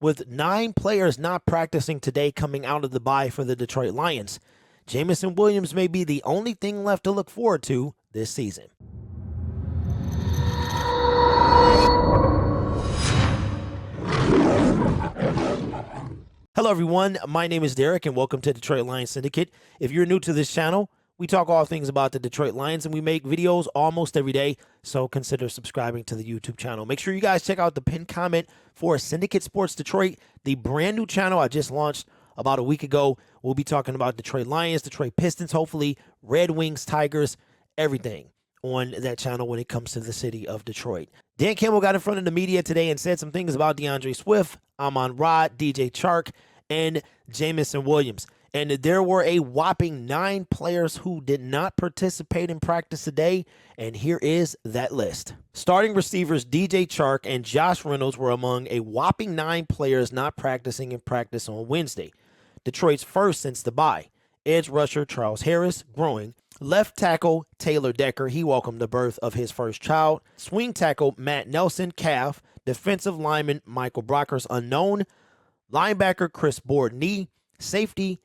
With 9 players not practicing today coming out of the bye for the Detroit Lions, Jameson Williams may be the only thing left to look forward to this season. Hello everyone, my name is Derek and welcome to Detroit Lions Syndicate. If you're new to this channel, we talk all things about the Detroit Lions and we make videos almost every day, so consider subscribing to the YouTube channel. Make sure you guys check out the pinned comment for Syndicate Sports Detroit, the brand new channel I just launched about a week ago. We'll be talking about Detroit Lions, Detroit Pistons, hopefully Red Wings, Tigers, everything on that channel when it comes to the city of Detroit. Dan Campbell got in front of the media today and said some things about DeAndre Swift, Amon-Ra, DJ Chark, and Jameson Williams. And there were a whopping 9 players who did not participate in practice today, and here is that list. Starting receivers DJ Chark and Josh Reynolds were among a whopping 9 players not practicing in practice on Wednesday. Detroit's first since the bye. Edge rusher Charles Harris, growing. Left tackle Taylor Decker, he welcomed the birth of his first child. Swing tackle Matt Nelson, calf. Defensive lineman Michael Brockers, unknown. Linebacker Chris Board, knee. Safety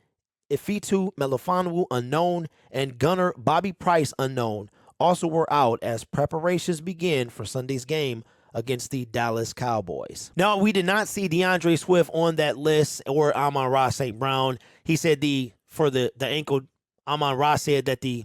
Ifitu Melifonwu, unknown. And gunner Bobby Price, unknown, also were out as preparations begin for Sunday's game against the Dallas Cowboys. Now, we did not see DeAndre Swift on that list or Amon-Ra St. Brown. He said for the ankle, Amon-Ra said that the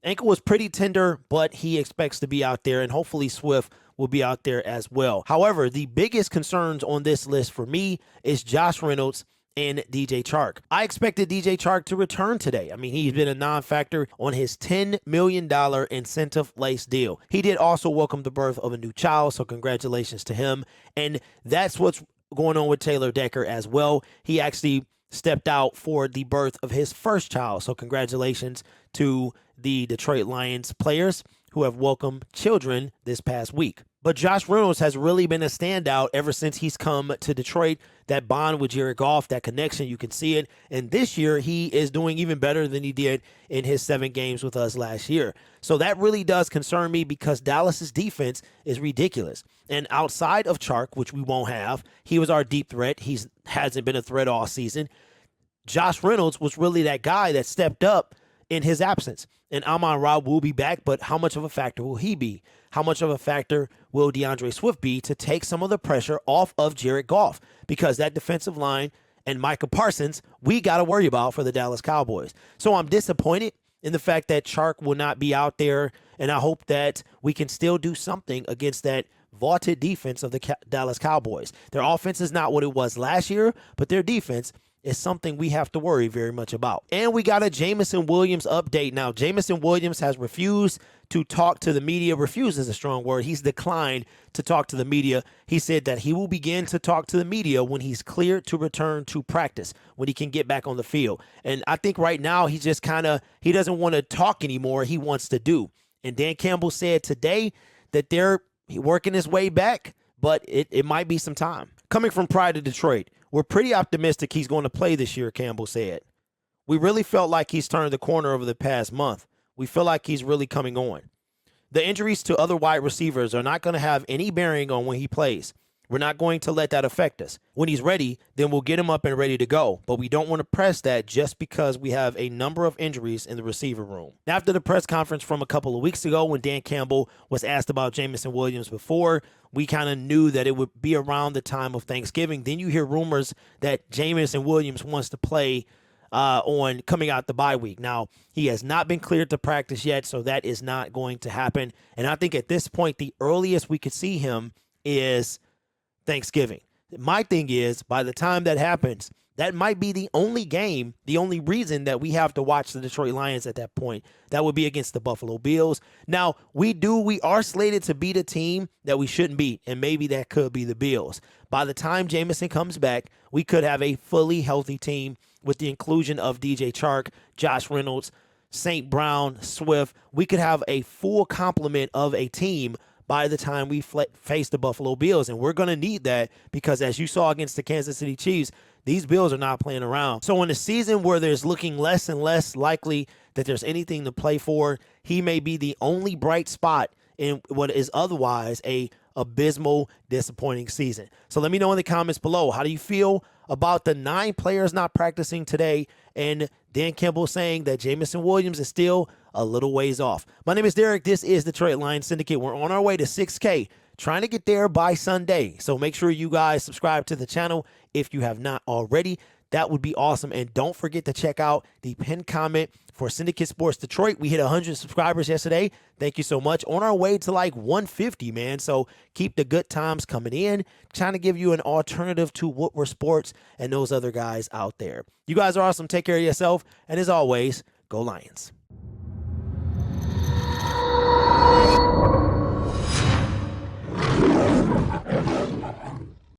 ankle was pretty tender, but he expects to be out there, and hopefully Swift will be out there as well. However, the biggest concerns on this list for me is Josh Reynolds and DJ Chark. I expected DJ Chark to return today. I mean, he's been a non-factor on his $10 million incentive-laced deal. He did also welcome the birth of a new child, so congratulations to him. And that's what's going on with Taylor Decker as well. He actually stepped out for the birth of his first child, so congratulations to the Detroit Lions players who have welcomed children this past week. But Josh Reynolds has really been a standout ever since he's come to Detroit. That bond with Jared Goff, that connection, you can see it. And this year, he is doing even better than he did in his 7 games with us last year. So that really does concern me because Dallas's defense is ridiculous. And outside of Chark, which we won't have, he was our deep threat. He hasn't been a threat all season. Josh Reynolds was really that guy that stepped up in his absence. And Amon-Ra will be back, but how much of a factor will he be? How much of a factor will DeAndre Swift be to take some of the pressure off of Jared Goff? Because that defensive line and Micah Parsons, we got to worry about for the Dallas Cowboys. So I'm disappointed in the fact that Chark will not be out there, and I hope that we can still do something against that vaunted defense of the Dallas Cowboys. Their offense is not what it was last year, but their defense is something we have to worry very much about. And we got a Jameson Williams update now. Jameson Williams has refused to talk to the media. Refuse is a strong word. He's declined to talk to the media. He said that he will begin to talk to the media when he's cleared to return to practice, when he can get back on the field. And I think right now he just he doesn't want to talk anymore. He wants to do. And Dan Campbell said today that they're working his way back, but it might be some time. Coming from Pride of Detroit, we're pretty optimistic he's going to play this year, Campbell said. We really felt like he's turned the corner over the past month. We feel like he's really coming on. The injuries to other wide receivers are not going to have any bearing on when he plays. We're not going to let that affect us. When he's ready, then we'll get him up and ready to go. But we don't want to press that just because we have a number of injuries in the receiver room. After the press conference from a couple of weeks ago when Dan Campbell was asked about Jameson Williams before, we kind of knew that it would be around the time of Thanksgiving. Then you hear rumors that Jameson Williams wants to play on coming out the bye week. Now, he has not been cleared to practice yet, so that is not going to happen. And I think at this point, the earliest we could see him is Thanksgiving. My thing is, by the time that happens, that might be the only game, the only reason that we have to watch the Detroit Lions at that point. That would be against the Buffalo Bills. Now, we are slated to beat a team that we shouldn't beat, and maybe that could be the Bills. By the time Jameson comes back, we could have a fully healthy team with the inclusion of DJ Chark, Josh Reynolds, St. Brown, Swift. We could have a full complement of a team by the time we face the Buffalo Bills. And we're going to need that because, as you saw against the Kansas City Chiefs, these Bills are not playing around. So in a season where there's looking less and less likely that there's anything to play for, he may be the only bright spot in what is otherwise a abysmal, disappointing season. So let me know in the comments below, how do you feel about the 9 players not practicing today and Dan Kimball saying that Jamison Williams is still a little ways off? My name is Derek. This is Detroit Lions Syndicate. We're on our way to 6K, trying to get there by Sunday. So make sure you guys subscribe to the channel if you have not already. That would be awesome. And don't forget to check out the pinned comment for Syndicate Sports Detroit. We hit 100 subscribers yesterday. Thank you so much. On our way to like 150, man. So keep the good times coming in. Trying to give you an alternative to Woodward Sports and those other guys out there. You guys are awesome. Take care of yourself. And as always, go Lions.